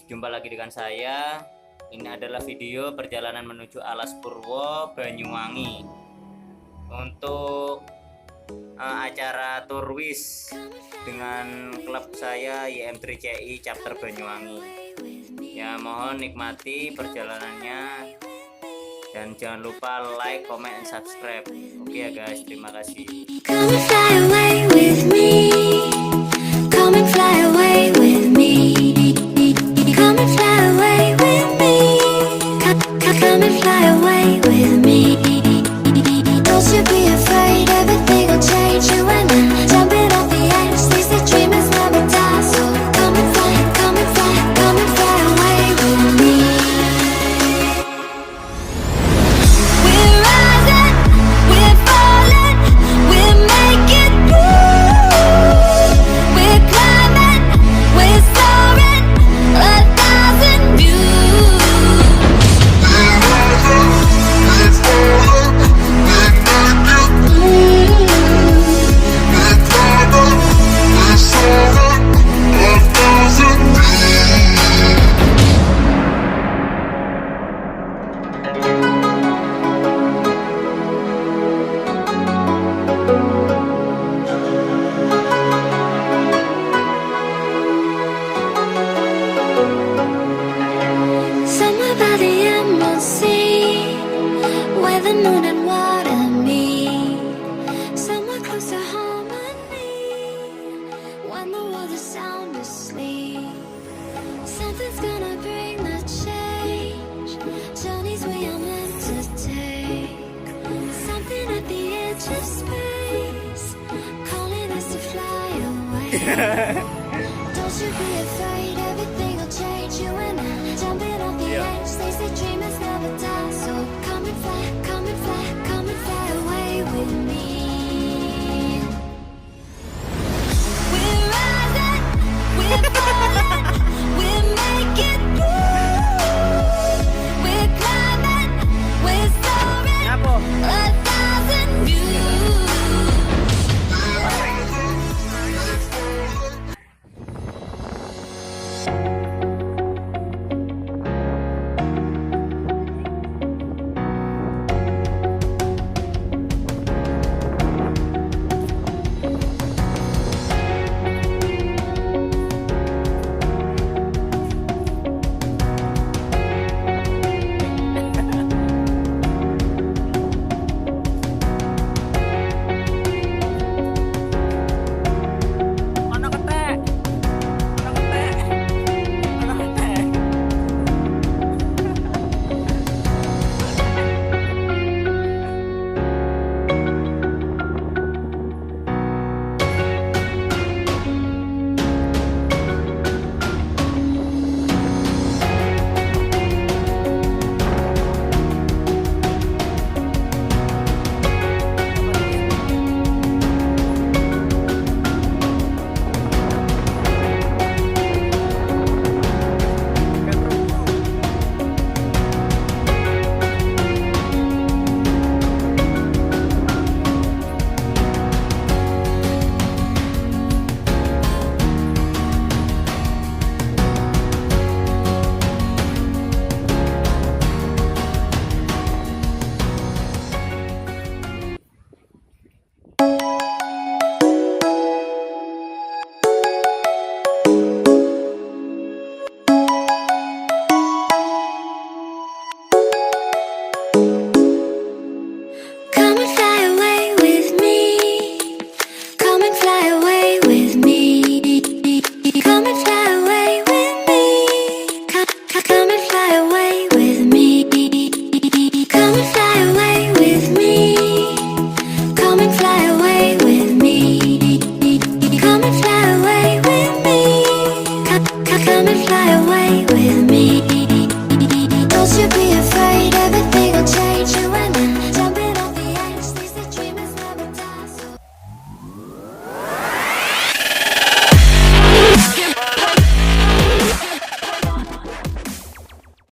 Jumpa lagi dengan saya. Ini adalah video perjalanan menuju Alas Purwo, Banyuwangi. Untuk acara Turwis dengan klub saya YM3CI Chapter Banyuwangi. Ya, mohon nikmati perjalanannya dan jangan lupa like, comment, and subscribe. Oke ya guys, terima kasih. Come and fly away with me. Come and fly away with me. Come and fly away with me. Come and fly away with me. Don't you be afraid, everything will change. You and I, jumping off the edge. These the dreamers never die. So come and fly, come and fly, come and fly away with me. We're rising, we're falling, we're making moves. We're climbing, we're soaring, 1,000 views. We're rising, we're falling, we're making moves. We're climbing, we're soaring, 1,000 Somewhere by the emerald sea, where the moon and water meet. Somewhere close to harmony, when the world is sound asleep. Something's gonna bring the change, journeys we are meant to take. Something at the edge of space, calling us to fly away.